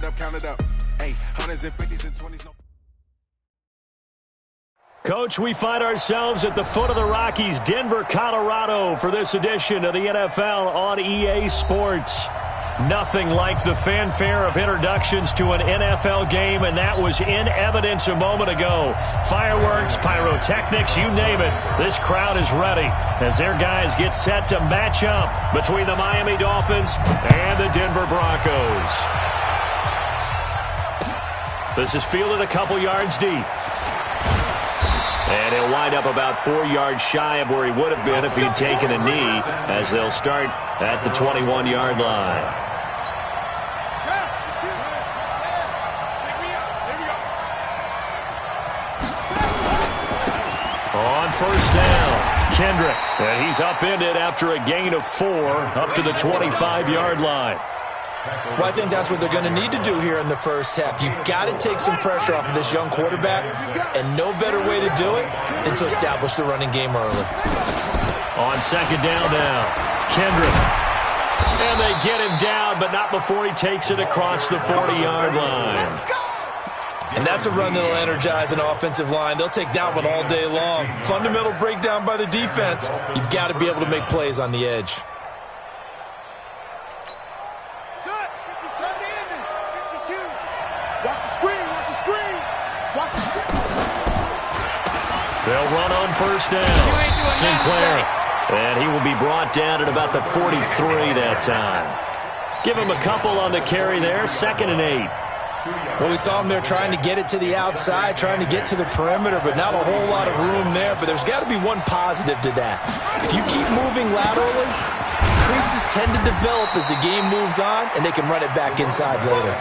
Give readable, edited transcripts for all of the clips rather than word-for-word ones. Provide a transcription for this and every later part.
Count it up. Hey, hundreds and fifties and 20s. Coach, we find ourselves at the foot of the Rockies, Denver, Colorado, for this edition of the NFL on EA Sports. Nothing like the fanfare of introductions to an NFL game, and that was in evidence a moment ago. Fireworks, pyrotechnics, you name it. This crowd is ready as their guys get set to match up between the Miami Dolphins and the Denver Broncos. This is fielded a couple yards deep. And he'll wind up about 4 yards shy of where he would have been if he'd taken a knee, as they'll start at the 21-yard line. On first down, Kendrick. And he's upended after a gain of 4 up to the 25-yard line. Well, I think that's what they're going to need to do here in the first half. You've got to take some pressure off of this young quarterback, and no better way to do it than to establish the running game early. On second down now, Kendrick. And they get him down, but not before he takes it across the 40-yard line. And that's a run that'll energize an offensive line. They'll take that one all day long. Fundamental breakdown by the defense. You've got to be able to make plays on the edge. They'll run on first down. Sinclair. And he will be brought down at about the 43 that time. Give him a couple on the carry there. 2nd and 8. Well, we saw him there trying to get it to the outside, trying to get to the perimeter, but not a whole lot of room there. But there's got to be one positive to that. If you keep moving laterally, creases tend to develop as the game moves on, and they can run it back inside later.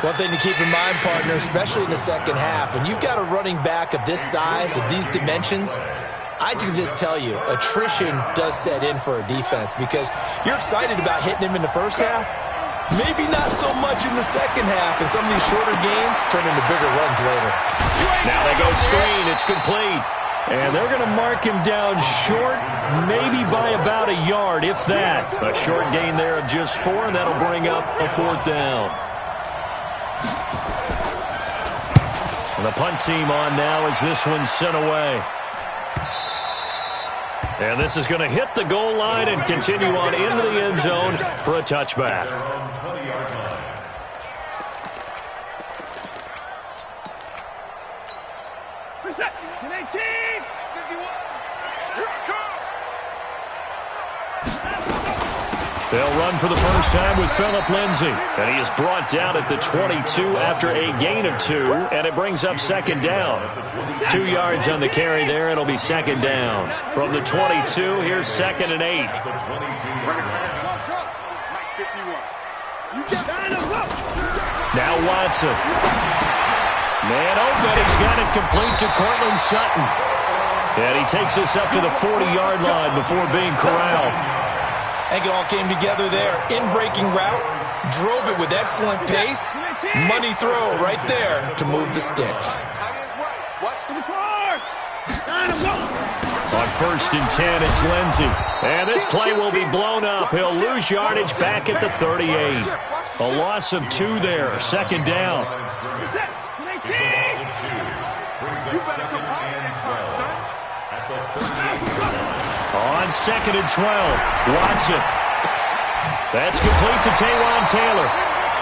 One thing to keep in mind, partner, especially in the second half, when you've got a running back of this size, of these dimensions, I can just tell you, attrition does set in for a defense because you're excited about hitting him in the first half, maybe not so much in the second half, and some of these shorter gains turn into bigger runs later. Now they go screen. It's complete. And they're going to mark him down short, maybe by about a yard, if that. A short gain there of just 4, and that'll bring up a 4th down. And the punt team on now as this one's sent away. And this is going to hit the goal line and continue on into the end zone for a touchback. They'll run for the first time with Phillip Lindsay. And he is brought down at the 22 after a gain of 2. And it brings up 2nd down. 2 yards on the carry there. It'll be 2nd down. From the 22, here's 2nd and 8. Now Watson. Man open. He's got it complete to Cortland Sutton. And he takes us up to the 40-yard line before being corralled. I think it all came together there. In-breaking route, drove it with excellent pace. Money throw right there to move the sticks. On 1st and 10, it's Lindsay. And this play will be blown up. He'll lose yardage back at the 38. A loss of 2 there. 2nd down. On 2nd and 12, Watson. That's complete to Taywan Taylor.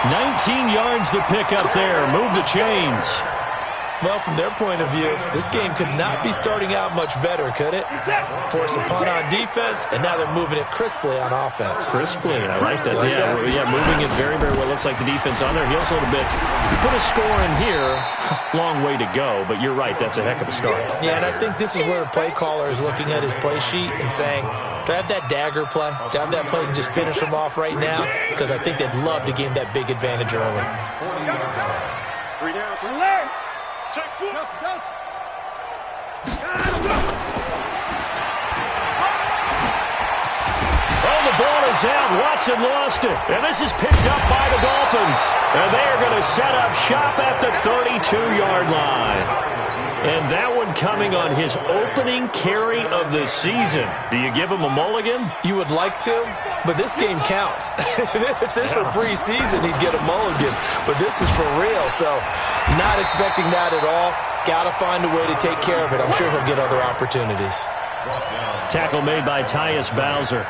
19 yards the pick up there. Move the chains. Well, from their point of view, this game could not be starting out much better, could it? Force a punt on defense, and now they're moving it crisply on offense. Crisply, I like that. Yeah, moving it very, very well. Looks like the defense on their heels a little bit. You put a score in here, long way to go, but you're right, that's a heck of a start. Yeah, and I think this is where the play caller is looking at his play sheet and saying, do I have that dagger play? Do I have that play and just finish them off right now? Because I think they'd love to gain that big advantage early. 3 down, 3 left. Check 4. Oh, the ball is out. Watson lost it. And this is picked up by the Dolphins. And they are going to set up shop at the 32-yard line. And that one coming on his opening carry of the season. Do you give him a mulligan? You would like to, but this game counts. If this were preseason, he'd get a mulligan, but this is for real. So not expecting that at all. Got to find a way to take care of it. I'm sure he'll get other opportunities. Tackle made by Tyus Bowser.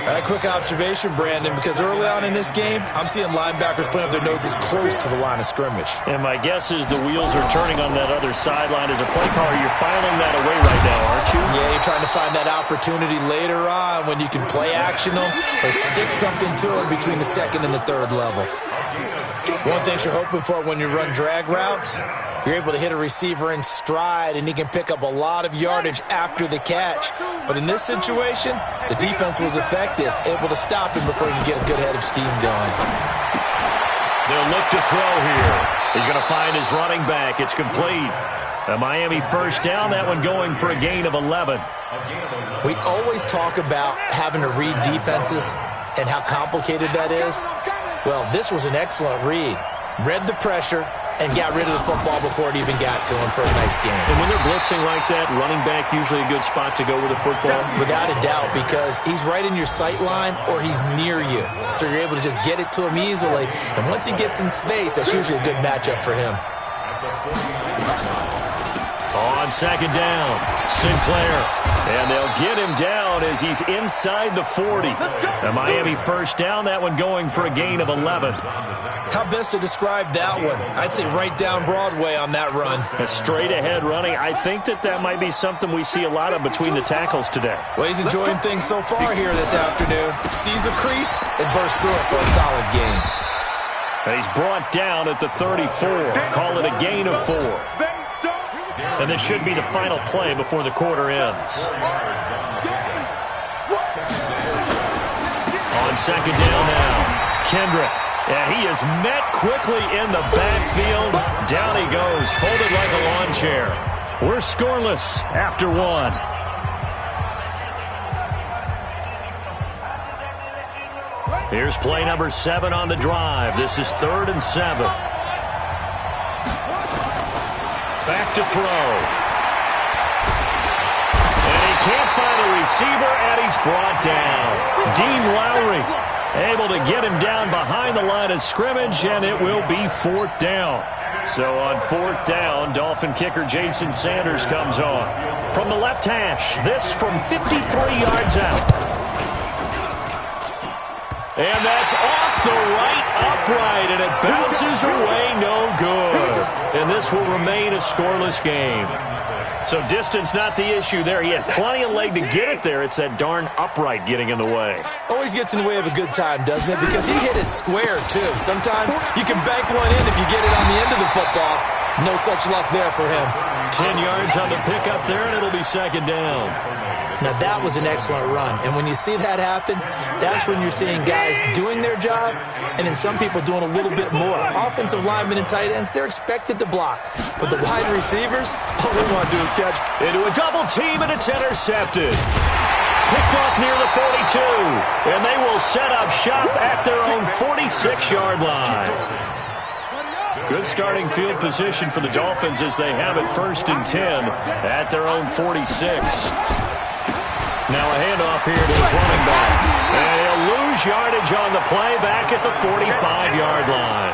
A quick observation, Brandon, because early on in this game, I'm seeing linebackers putting up their noses close to the line of scrimmage. And my guess is the wheels are turning on that other sideline. As a play caller, you're filing that away right now, aren't you? Yeah, you're trying to find that opportunity later on when you can play action them or stick something to them between the second and the third level. One thing you're hoping for when you run drag routes, you're able to hit a receiver in stride, and he can pick up a lot of yardage after the catch. But in this situation, the defense was effective, able to stop him before he could get a good head of steam going. They'll look to throw here. He's going to find his running back. It's complete. A Miami first down, that one going for a gain of 11. We always talk about having to read defenses and how complicated that is. Well, this was an excellent read. Read the pressure and got rid of the football before it even got to him for a nice game. And when they're blitzing like that, running back usually a good spot to go with the football? Without a doubt, because he's right in your sight line or he's near you. So you're able to just get it to him easily. And once he gets in space, that's usually a good matchup for him. On second down, Sinclair. And they'll get him down as he's inside the 40. A Miami first down, that one going for a gain of 11. How best to describe that one? I'd say right down Broadway on that run. A straight-ahead running. I think that might be something we see a lot of between the tackles today. Well, he's enjoying things so far here this afternoon. Sees a crease and bursts through it for a solid gain. And he's brought down at the 34. Call it a gain of 4. And this should be the final play before the quarter ends. On second down now, Kendrick. And he is met quickly in the backfield. Down he goes, folded like a lawn chair. We're scoreless after 1. Here's play number 7 on the drive. This is 3rd and 7. Back to throw. And he can't find a receiver, and he's brought down. Dean Lowry able to get him down behind the line of scrimmage, and it will be 4th down. So on 4th down, Dolphin kicker Jason Sanders comes on. From the left hash, this from 53 yards out. And that's off the right upright, and it bounces away no good. And this will remain a scoreless game. So distance not the issue there. He had plenty of leg to get it there. It's that darn upright getting in the way. Always gets in the way of a good time, doesn't it? Because he hit it square, too. Sometimes you can bank one in if you get it on the end of the football. No such luck there for him. 10 yards on the pickup there, and it'll be second down. Now, that was an excellent run. And when you see that happen, that's when you're seeing guys doing their job and then some people doing a little bit more. Offensive linemen and tight ends, they're expected to block. But the wide receivers, all they want to do is catch. Into a double team, and it's intercepted. Picked off near the 42. And they will set up shop at their own 46-yard line. Good starting field position for the Dolphins as they have it 1st and 10 at their own 46. Now a handoff here to his running back. And he'll lose yardage on the play back at the 45-yard line.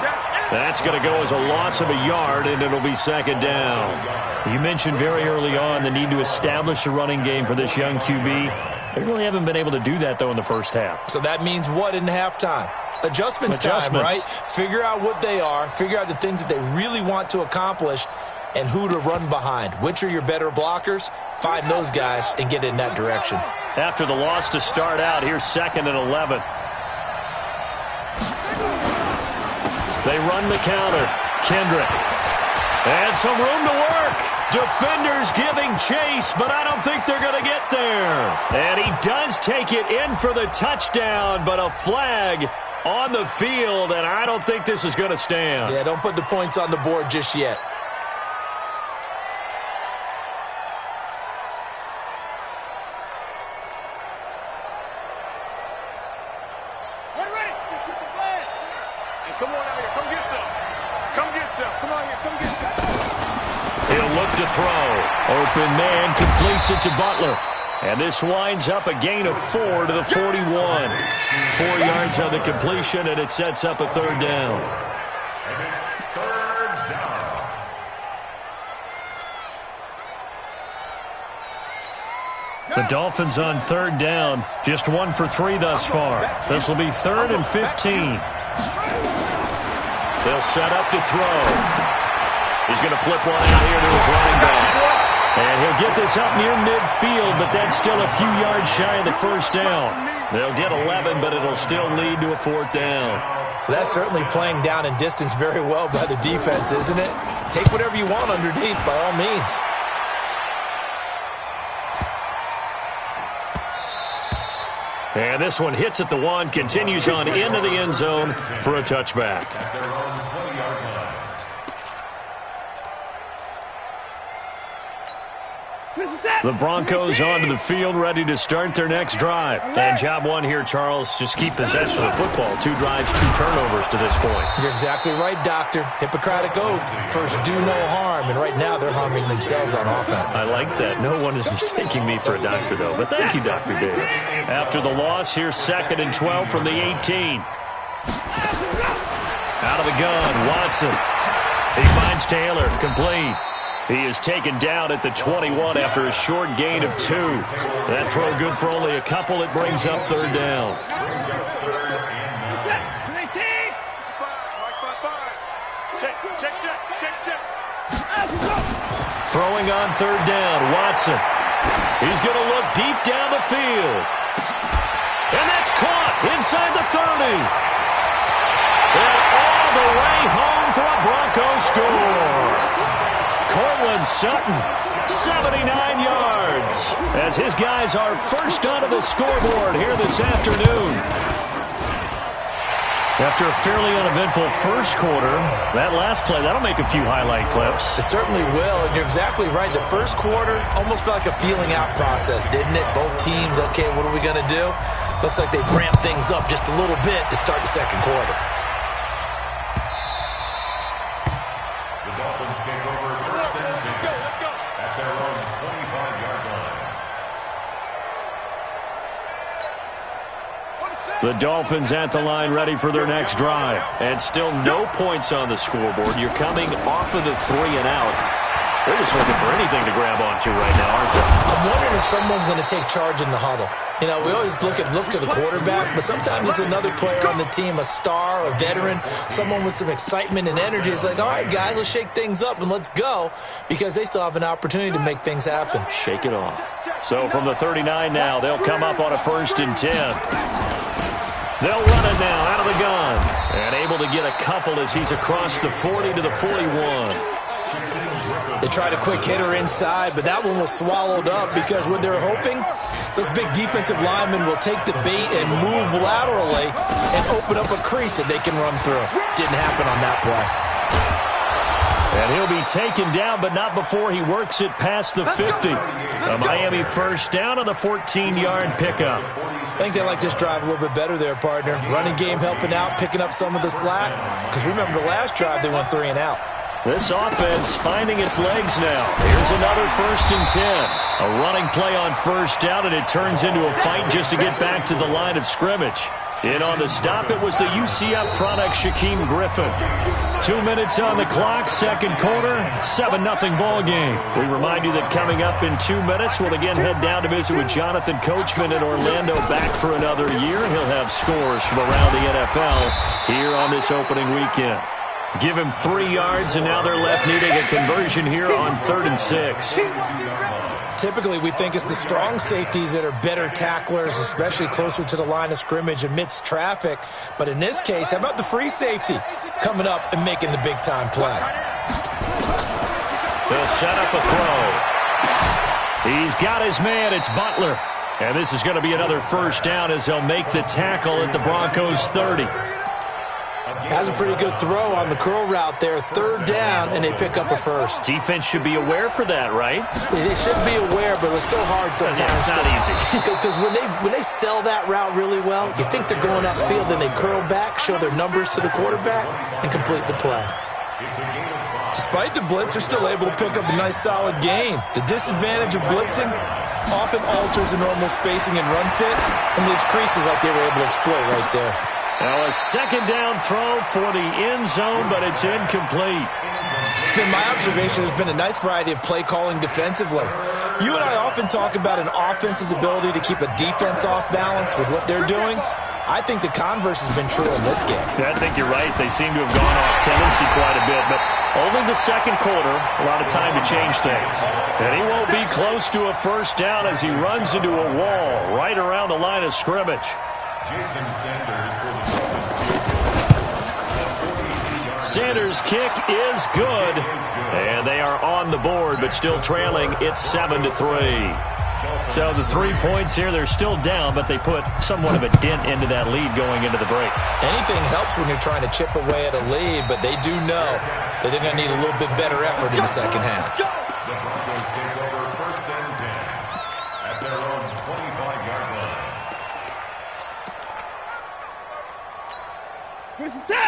That's going to go as a loss of a yard, and it'll be second down. You mentioned very early on the need to establish a running game for this young QB. They really haven't been able to do that, though, in the first half. So that means what in halftime? Adjustments time, right? Figure out what they are. Figure out the things that they really want to accomplish and who to run behind. Which are your better blockers? Find those guys and get in that direction. After the loss to start out, here's 2nd and 11. They run the counter. Kendrick. And some room to work. Defenders giving chase, but I don't think they're going to get there. And he does take it in for the touchdown, but a flag on the field, and I don't think this is going to stand. Yeah, don't put the points on the board just yet. He'll look to throw. Open man completes it to Butler. And this winds up a gain of 4 to the 41. 4 yards on the completion, and it sets up a third down. The Dolphins on third down, just 1 for 3 thus far. This will be 3rd and 15. They'll set up to throw. He's going to flip one out here to his running back. And he'll get this up near midfield, but that's still a few yards shy of the first down. They'll get 11, but it'll still lead to a 4th down. That's certainly playing down in distance very well by the defense, isn't it? Take whatever you want underneath, by all means. And this one hits at the 1, continues on into the end zone for a touchback. The Broncos onto the field, ready to start their next drive. And job 1 here, Charles, just keep possession of the football. 2 drives, 2 turnovers to this point. You're exactly right, Doctor. Hippocratic oath. First, do no harm. And right now, they're harming themselves on offense. I like that. No one is mistaking me for a doctor, though. But thank you, Dr. Davis. After the loss, here's 2nd and 12 from the 18. Out of the gun, Watson. He finds Taylor, complete. He is taken down at the 21 after a short gain of 2. That throw good for only a couple. It brings up third down. Throwing on third down, Watson. He's going to look deep down the field. And that's caught inside the 30. And all the way home for a Broncos score. Cortland Sutton, 79 yards, as his guys are first onto the scoreboard here this afternoon. After a fairly uneventful first quarter, that last play, that'll make a few highlight clips. It certainly will, and you're exactly right. The first quarter almost felt like a feeling out process, didn't it? Both teams, okay, what are we going to do? Looks like they ramped things up just a little bit to start the second quarter. The Dolphins at the line ready for their next drive. And still no points on the scoreboard. You're coming off of the 3 and out. They're just looking for anything to grab onto right now, aren't they? I'm wondering if someone's going to take charge in the huddle. You know, we always look to the quarterback, but sometimes it's another player on the team, a star, a veteran, someone with some excitement and energy. It's like, all right, guys, let's shake things up and let's go, because they still have an opportunity to make things happen. Shake it off. So from the 39 now, they'll come up on a 1st and 10. They'll run it now out of the gun. And able to get a couple as he's across the 40 to the 41. They tried a quick hitter inside, but that one was swallowed up because what they're hoping, those big defensive linemen will take the bait and move laterally and open up a crease that they can run through. Didn't happen on that play. And he'll be taken down, but not before he works it past the 50. A Miami first down on the 14-yard pickup. I think they like this drive a little bit better there, partner. Running game helping out, picking up some of the slack. Because remember the last drive, they went 3 and out. This offense finding its legs now. Here's another 1st and 10. A running play on first down, and it turns into a fight just to get back to the line of scrimmage. In on the stop, it was the UCF product, Shaquem Griffin. 2 minutes on the clock, second quarter, 7-0 ball game. We remind you that coming up in 2 minutes, we'll again head down to visit with Jonathan Coachman in Orlando, back for another year. He'll have scores from around the NFL here on this opening weekend. Give him 3 yards, and now they're left needing a conversion here on 3rd and 6. Typically, we think it's the strong safeties that are better tacklers, especially closer to the line of scrimmage amidst traffic. But in this case, how about the free safety coming up and making the big-time play? They'll set up a throw. He's got his man. It's Butler. And this is going to be another first down as they'll make the tackle at the Broncos' 30. Has a pretty good throw on the curl route there. 3rd down, and they pick up a first. Defense should be aware for that, right? They should be aware, but it's so hard sometimes. Yeah, it's not easy. Because when they sell that route really well, you think they're going upfield, then they curl back, show their numbers to the quarterback, and complete the play. Despite the blitz, they're still able to pick up a nice solid gain. The disadvantage of blitzing often alters the normal spacing and run fits and leaves creases like they were able to exploit right there. Now a second down throw for the end zone, but it's incomplete. It's been my observation there's been a nice variety of play calling defensively. You and I often talk about an offense's ability to keep a defense off balance with what they're doing. I think the converse has been true in this game. Yeah, I think you're right. They seem to have gone off tendency quite a bit, but only the second quarter, a lot of time to change things. And he won't be close to a first down as he runs into a wall right around the line of scrimmage. Sanders' kick is good, and they are on the board, but still trailing. It's 7-3. So the 3 points here, they're still down, but they put somewhat of a dent into that lead going into the break. Anything helps when you're trying to chip away at a lead, but they do know that they're going to need a little bit better effort in the second half. The Broncos take over first and 10 at their own 25-yard line.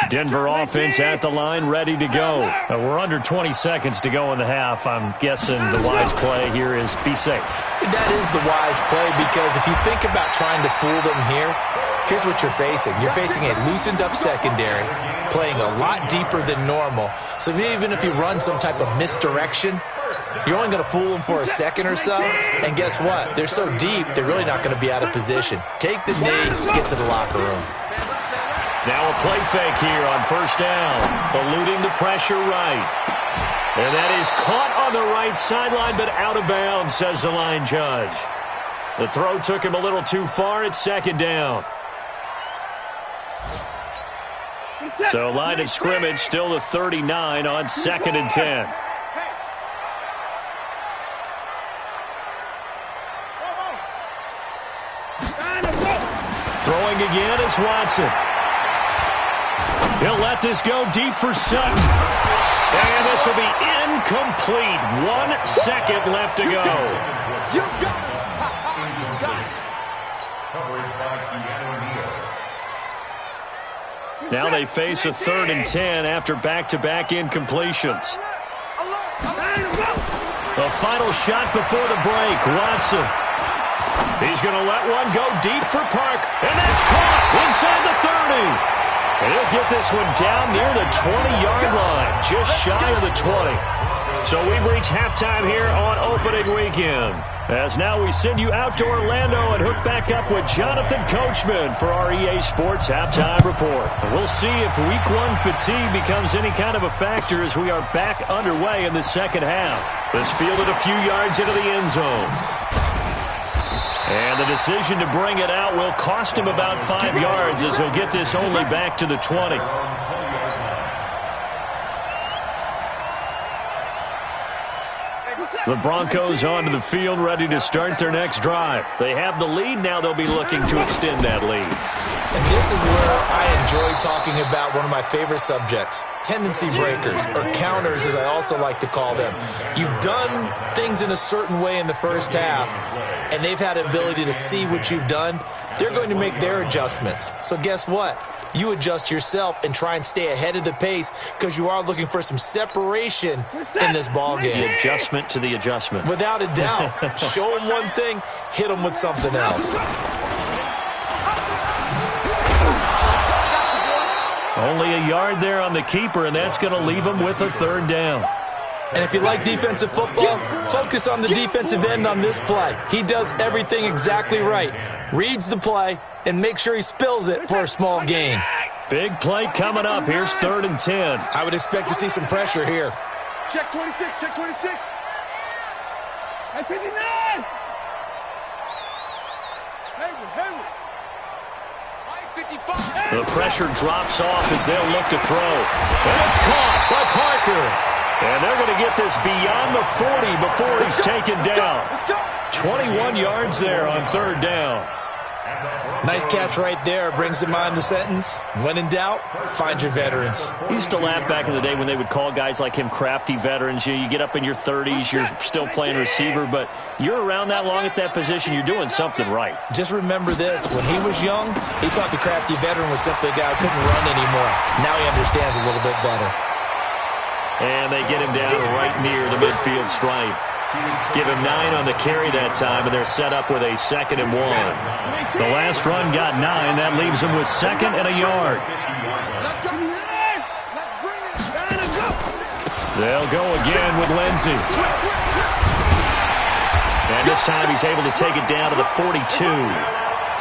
Denver offense at the line, ready to go. We're under 20 seconds to go in the half. I'm guessing the wise play here is be safe. That is the wise play, because if you think about trying to fool them here, here's what you're facing. You're facing a loosened-up secondary, playing a lot deeper than normal. So even if you run some type of misdirection, you're only going to fool them for a second or so. And guess what? They're so deep, they're really not going to be out of position. Take the knee, get to the locker room. Now a play fake here on first down, eluding the pressure right. And that is caught on the right sideline, but out of bounds, says the line judge. The throw took him a little too far. It's second down. So line of scrimmage still the 39 on second and 10. Throwing again is Watson. He'll let this go deep for Sutton. And this will be incomplete. 1 second left to go. Now they face a 3rd and 10 after back-to-back incompletions. The final shot before the break. Watson. He's going to let one go deep for Park. And that's caught inside the 30. And he'll get this one down near the 20-yard line, just shy of the 20. So we've reached halftime here on opening weekend. As now we send you out to Orlando and hook back up with Jonathan Coachman for our EA Sports Halftime Report. And we'll see if Week 1 fatigue becomes any kind of a factor as we are back underway in the second half. This fielded a few yards into the end zone. And the decision to bring it out will cost him about 5 yards as he'll get this only back to the 20. The Broncos onto the field, ready to start their next drive. They have the lead. Now they'll be looking to extend that lead. And this is where I enjoy talking about one of my favorite subjects, tendency breakers, or counters as I also like to call them. You've done things in a certain way in the first half, and they've had the ability to see what you've done. They're going to make their adjustments. So guess what? You adjust yourself and try and stay ahead of the pace because you are looking for some separation in this ball game. The adjustment to the adjustment. Without a doubt. Show them one thing, hit them with something else. Only a yard there on the keeper, and that's going to leave him with a 3rd down. And if you like defensive football, focus on the defensive end on this play. He does everything exactly right. Reads the play and make sure he spills it for a small gain. Big play coming up. Here's 3rd and 10. I would expect to see some pressure here. Check 26, check 26. Hey, 59. Hayward. 55. The pressure drops off as they'll look to throw. And it's caught by Parker. And they're going to get this beyond the 40 before he's taken down. 21 yards there on 3rd down. Nice catch right there. Brings to mind the sentence, when in doubt, find your veterans. We used to laugh back in the day when they would call guys like him crafty veterans. You get up in your 30s, you're still playing receiver, but you're around that long at that position, you're doing something right. Just remember this. When he was young, he thought the crafty veteran was simply a guy who couldn't run anymore. Now he understands a little bit better. And they get him down right near the midfield stripe. Give him 9 on the carry that time, and they're set up with a 2nd and 1. The last run got 9. That leaves them with 2nd and a yard. They'll go again with Lindsey. And this time he's able to take it down to the 42.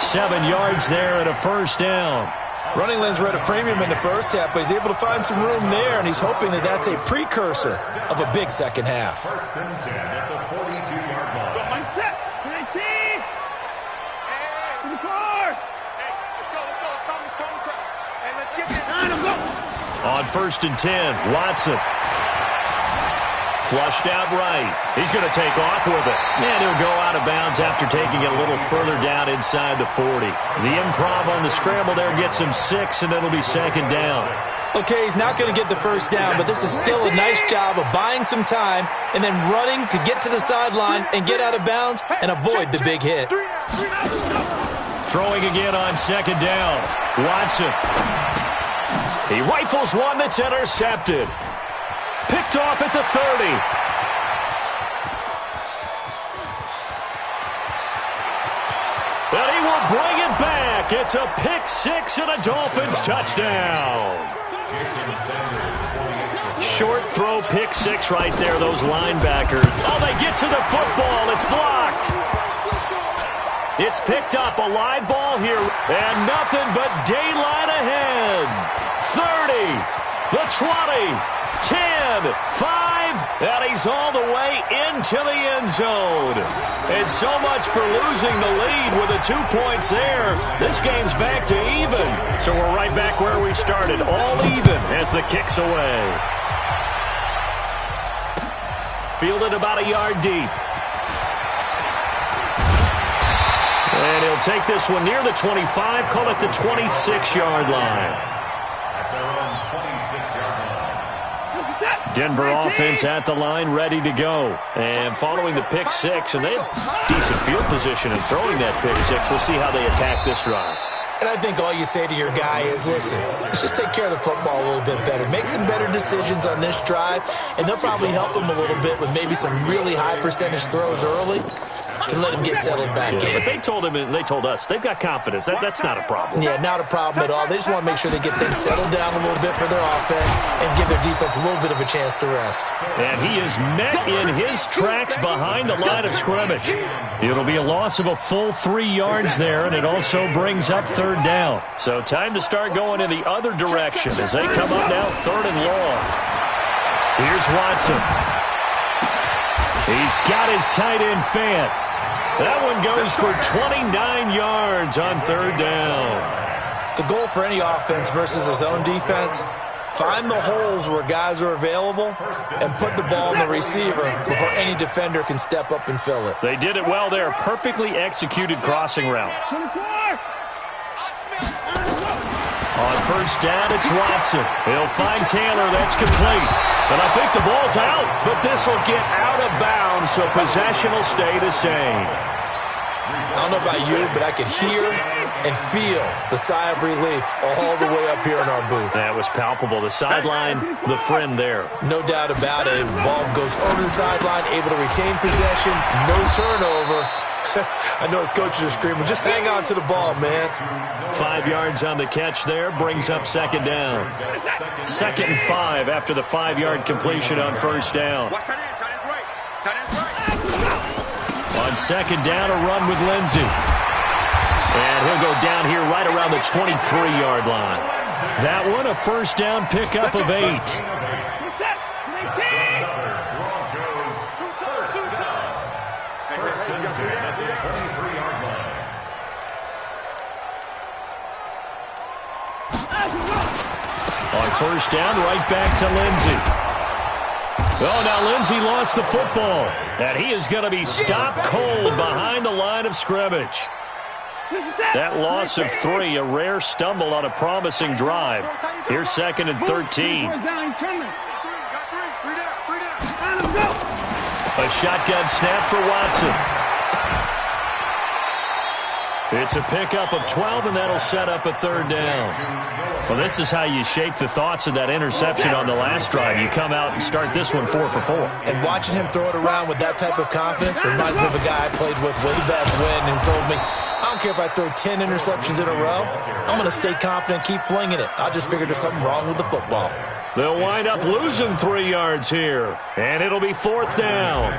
7 yards there and a first down. Running lanes were at a premium in the first half, but he's able to find some room there, and he's hoping that that's a precursor of a big second half. First and 10 at the 42-yard line. On 1st and 10, Watson. Flushed out right. He's going to take off with it. And he'll go out of bounds after taking it a little further down inside the 40. The improv on the scramble there gets him 6, and it'll be 2nd down. Okay, he's not going to get the first down, but this is still a nice job of buying some time and then running to get to the sideline and get out of bounds and avoid the big hit. Throwing again on 2nd down. Watson. He rifles one that's intercepted. Picked off at the 30. And he will bring it back. It's a pick 6 and a Dolphins touchdown. Short throw, pick 6 right there, those linebackers. Oh, they get to the football. It's blocked. It's picked up, a live ball here, and nothing but daylight ahead. 30, the 20. 10, 5, and he's all the way into the end zone. And so much for losing the lead with the 2 points there. This game's back to even. So we're right back where we started, all even as the kick's away. Fielded about a yard deep. And he'll take this one near the 25, call it the 26-yard line. Denver offense at the line, ready to go. And following the pick 6, and they have decent field position in throwing that pick 6. We'll see how they attack this drive. And I think all you say to your guy is, listen, let's just take care of the football a little bit better. Make some better decisions on this drive, and they'll probably help him a little bit with maybe some really high percentage throws early to let him get settled back in. But they told him, and they told us, they've got confidence. That's not a problem. Yeah, not a problem at all. They just want to make sure they get things settled down a little bit for their offense and give their defense a little bit of a chance to rest. And he is met in his tracks behind the line of scrimmage. It'll be a loss of a full 3 yards there, and it also brings up 3rd down. So time to start going in the other direction as they come up now 3rd and long. Here's Watson. He's got his tight end fan. That one goes for 29 yards on 3rd down. The goal for any offense versus his own defense, find the holes where guys are available and put the ball in the receiver before any defender can step up and fill it. They did it well there. Perfectly executed crossing route. On 1st down, it's Watson. He'll find Taylor. That's complete. But I think the ball's out, but this will get out of bounds, so possession will stay the same. I don't know about you, but I could hear and feel the sigh of relief all the way up here in our booth. That was palpable. The sideline, the friend there. No doubt about it. The ball goes over the sideline, able to retain possession, no turnover. I know his coaches are screaming, just hang on to the ball, man. 5 yards on the catch there, brings up 2nd down. 2nd and 5 after the 5-yard completion on 1st down. On 2nd down, a run with Lindsey. And he'll go down here right around the 23-yard line. That one, a 1st down pickup of 8. On 1st down, right back to Lindsey. Oh, now Lindsey lost the football. And he is going to be stopped cold behind the line of scrimmage. That loss of 3, a rare stumble on a promising drive. Here's 2nd and 13. A shotgun snap for Watson. It's a pickup of 12, and that'll set up a third down. Well, this is how you shake the thoughts of that interception on the last drive. You come out and start this one 4 for 4. And watching him throw it around with that type of confidence reminds me of a guy I played with way back when who told me, I don't care if I throw 10 interceptions in a row. I'm going to stay confident, keep flinging it. I just figured there's something wrong with the football. They'll wind up losing 3 yards here, and it'll be 4th down.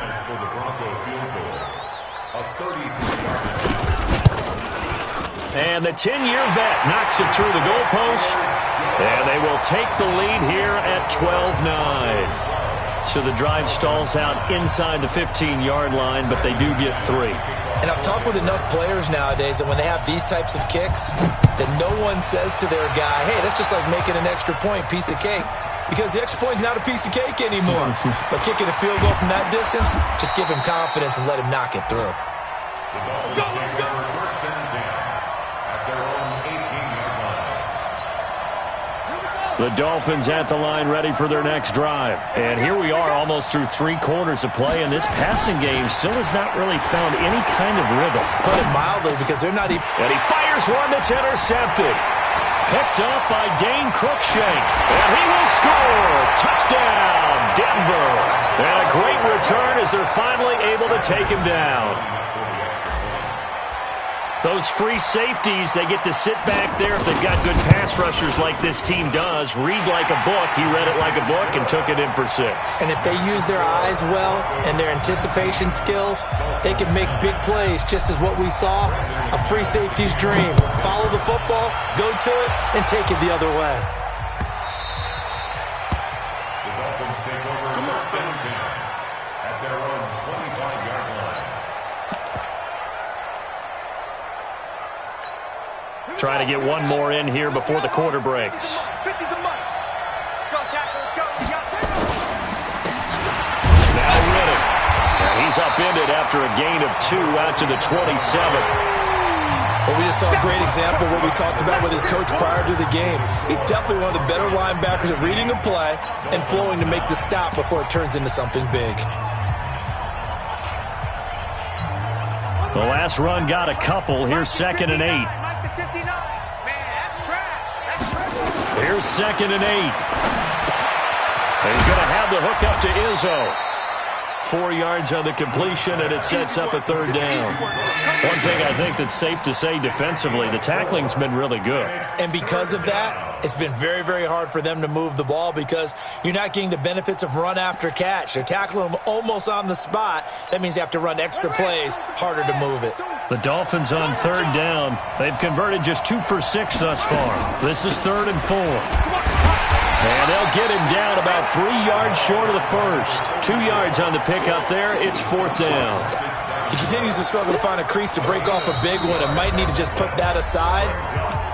And the 10-year vet knocks it through the goalpost, and they will take the lead here at 12-9. So the drive stalls out inside the 15-yard line, but they do get 3. And I've talked with enough players nowadays that when they have these types of kicks, that no one says to their guy, hey, that's just like making an extra point, piece of cake. Because the extra point is not a piece of cake anymore. But kicking a field goal from that distance, just give him confidence and let him knock it through. The Dolphins at the line ready for their next drive. And here we are almost through 3 quarters of play, and this passing game still has not really found any kind of rhythm. Put it mildly, because they're not even... And he fires one that's intercepted. Picked up by Dane Cruikshank. And he will score. Touchdown, Denver. And a great return as they're finally able to take him down. Those free safeties, they get to sit back there if they've got good pass rushers like this team does. Read like a book. He read it like a book and took it in for 6. And if they use their eyes well and their anticipation skills, they can make big plays, just as what we saw, a free safety's dream. Follow the football, go to it, and take it the other way. The Dolphins take over first and 10 at their own 25-yard line. Try to get one more in here before the quarter breaks. Now Riddick. And he's upended after a gain of 2 out to the 27. Well, we just saw a great example of what we talked about with his coach prior to the game. He's definitely one of the better linebackers at reading a play and flowing to make the stop before it turns into something big. The last run got a couple. Here's 2nd and 8. Here's 2nd and 8. He's going to have the hook up to Izzo. 4 yards on the completion, and it sets up a 3rd down. One thing I think that's safe to say defensively, the tackling's been really good. And because of that, it's been very, very hard for them to move the ball because you're not getting the benefits of run after catch. They're tackling them almost on the spot. That means they have to run extra plays, harder to move it. The Dolphins on 3rd down. They've converted just 2 for 6 thus far. This is 3rd and 4. And they'll get him down about 3 yards short of the first. 2 yards on the pickup there. It's 4th down. He continues to struggle to find a crease to break off a big one and might need to just put that aside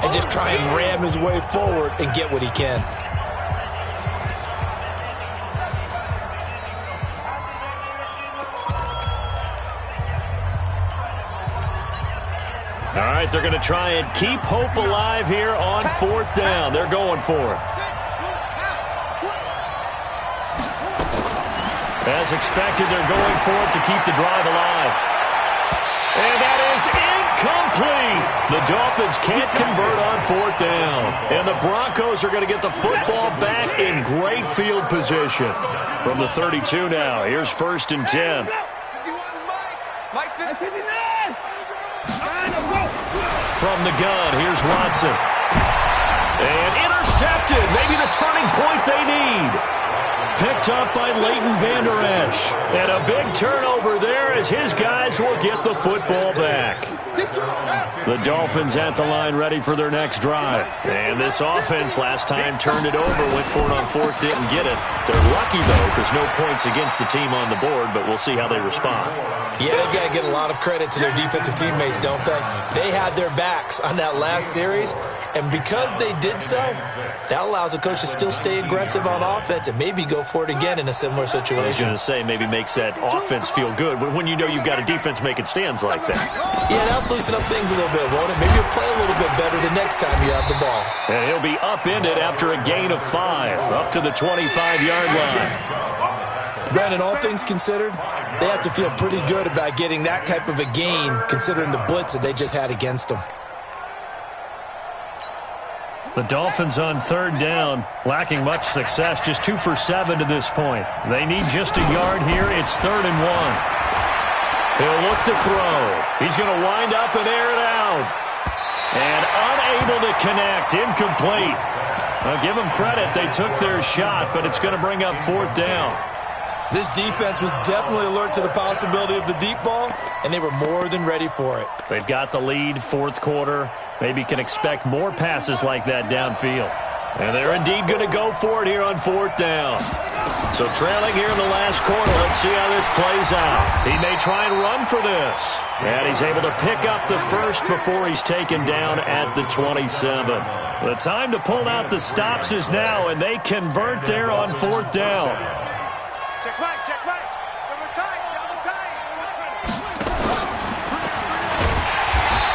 and just try and ram his way forward and get what he can. All right, they're going to try and keep hope alive here on 4th down. They're going for it. As expected, they're going for it to keep the drive alive. And that is incomplete. The Dolphins can't convert on 4th down. And the Broncos are going to get the football back in great field position. From the 32 now, here's 1st and 10. From the gun, here's Watson. And intercepted. Maybe the turning point they need. Picked up by Leighton Vander Esch. And a big turnover there as his guys will get the football back. The Dolphins at the line ready for their next drive. And this offense last time turned it over, went for it on 4th, didn't get it. They're lucky, though, because no points against the team on the board, but we'll see how they respond. Yeah, they've got to get a lot of credit to their defensive teammates, don't they? They had their backs on that last series, and because they did so, that allows the coach to still stay aggressive on offense and maybe go for it again in a similar situation. I was going to say, maybe makes that offense feel good when you know you've got a defense making stands like that. Yeah, that'll loosen up things a little bit, won't it? Maybe you'll play a little bit better the next time you have the ball. And he'll be upended after a gain of 5, up to the 25-yard line. Brandon, all things considered, they have to feel pretty good about getting that type of a gain considering the blitz that they just had against them. The Dolphins on third down, lacking much success, just 2 for 7 to this point. They need just a yard here. It's 3rd and 1. He'll look to throw. He's going to wind up and air it out. And unable to connect, incomplete. I'll give them credit. They took their shot, but it's going to bring up 4th down. This defense was definitely alert to the possibility of the deep ball, and they were more than ready for it. They've got the lead, 4th quarter. Maybe can expect more passes like that downfield. And they're indeed going to go for it here on 4th down. So trailing here in the last quarter, let's see how this plays out. He may try and run for this. And he's able to pick up the first before he's taken down at the 27. The time to pull out the stops is now, and they convert there on 4th down. Check right, check right. Double tight, double tight.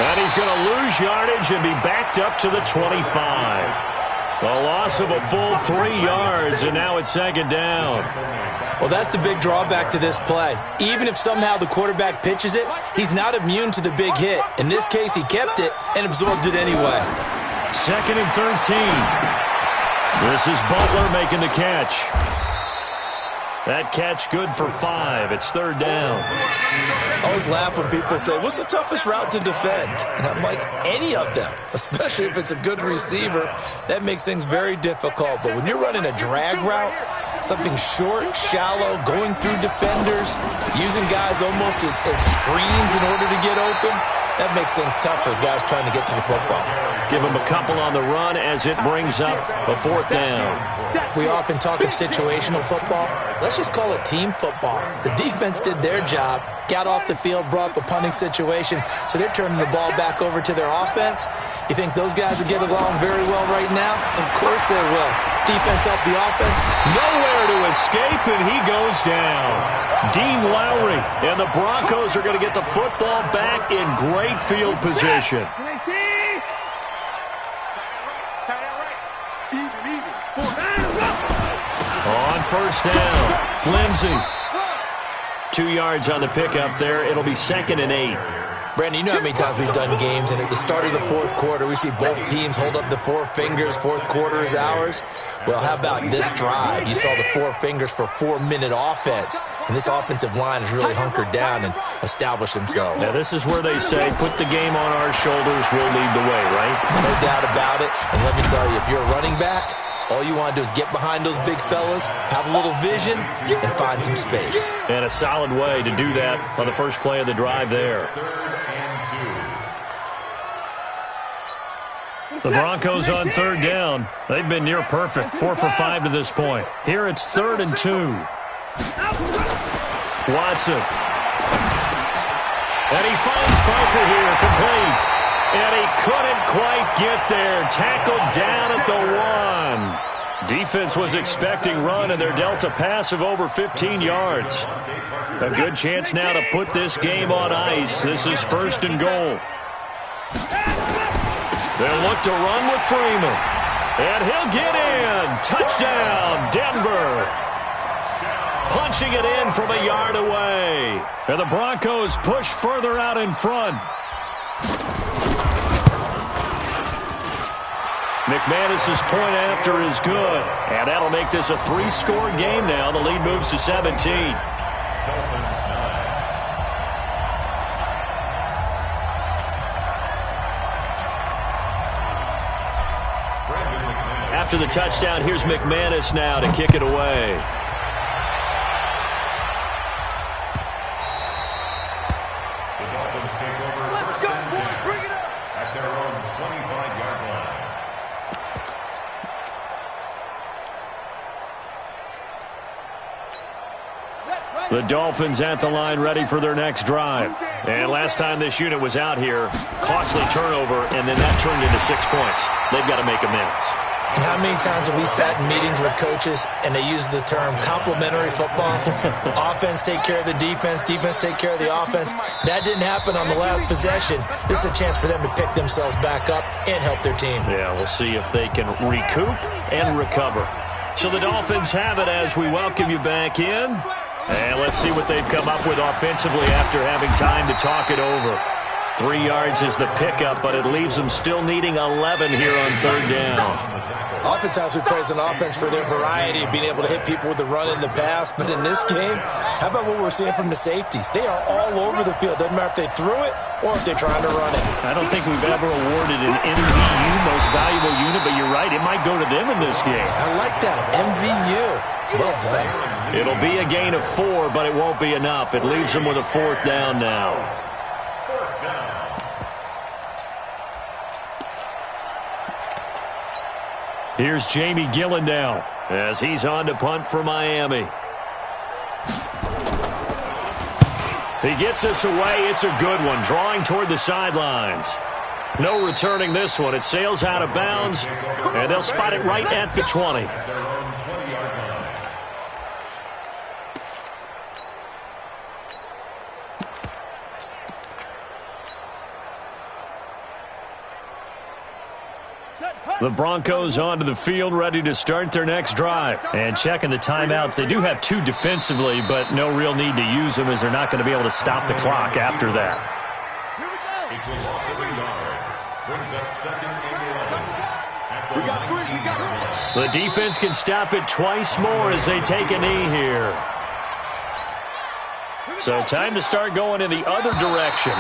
And he's going to lose yardage and be backed up to the 25. A loss of a full 3 yards, and now it's 2nd down. Well, that's the big drawback to this play. Even if somehow the quarterback pitches it, he's not immune to the big hit. In this case, he kept it and absorbed it anyway. 2nd and 13. This is Butler making the catch. That catch good for 5. It's 3rd down. I always laugh when people say, what's the toughest route to defend? And I'm like, any of them, especially if it's a good receiver. That makes things very difficult. But when you're running a drag route, something short, shallow, going through defenders, using guys almost as screens in order to get open, that makes things tough for guys trying to get to the football. Give him a couple on the run as it brings up a 4th down. We often talk of situational football. Let's just call it team football. The defense did their job, got off the field, brought the punting situation, so they're turning the ball back over to their offense. You think those guys will get along very well right now? Of course they will. Defense up the offense. Nowhere to escape, and he goes down. Dean Lowry and the Broncos are going to get the football back in great field position. On 1st down, Lindsey. 2 yards on the pickup there. It'll be 2nd and 8. Brandon, you know how many times we've done games, and at the start of the 4th quarter, we see both teams hold up the 4 fingers. 4th quarter is ours. Well, how about this drive? You saw the 4 fingers for 4-minute offense, and this offensive line has really hunkered down and established themselves. Now, this is where they say, put the game on our shoulders, we'll lead the way, right? No doubt about it. And let me tell you, if you're a running back, all you want to do is get behind those big fellas, have a little vision, and find some space. And a solid way to do that on the first play of the drive there. The Broncos on 3rd down. They've been near perfect, 4 for 5 to this point. Here it's 3rd and 2. Watson. And he finds Parker here, complete. And he couldn't quite get there. Tackled down at the 1. Defense was expecting run, and they're dealt a pass of over 15 yards. A good chance now to put this game on ice. This is 1st and goal. They'll look to run with Freeman. And he'll get in. Touchdown, Denver. Punching it in from a yard away. And the Broncos push further out in front. McManus's point after is good. And that'll make this a 3-score game now. The lead moves to 17. After the touchdown, here's McManus now to kick it away. The Dolphins take over first and 10 at their own 25-yard line. The Dolphins at the line, ready for their next drive. And last time this unit was out here, costly turnover, and then that turned into 6 points. They've got to make amends. And how many times have we sat in meetings with coaches and they use the term complementary football? Offense take care of the defense, defense take care of the offense. That didn't happen on the last possession. This is a chance for them to pick themselves back up and help their team. Yeah, we'll see if they can recoup and recover. So the Dolphins have it as we welcome you back in. And let's see what they've come up with offensively after having time to talk it over. 3 yards is the pickup, but it leaves them still needing 11 here on third down. Oftentimes we praise an offense for their variety of being able to hit people with the run in the pass, but in this game, how about what we're seeing from the safeties? They are all over the field. Doesn't matter if they threw it or if they're trying to run it. I don't think we've ever awarded an MVU, most valuable unit, but you're right, it might go to them in this game. I like that, MVU. Well done. It'll be a gain of 4, but it won't be enough. It leaves them with a 4th down now. Here's Jamie Gillen now as he's on to punt for Miami. He gets this away. It's a good one, drawing toward the sidelines. No returning this one. It sails out of bounds, and they'll spot it right at the 20. The Broncos onto the field, ready to start their next drive. And checking the timeouts. They do have 2 defensively, but no real need to use them as they're not going to be able to stop the clock after that. It's a loss of a yard. Brings up 2nd and 11. The defense can stop it twice more as they take a knee here. So time to start going in the other direction.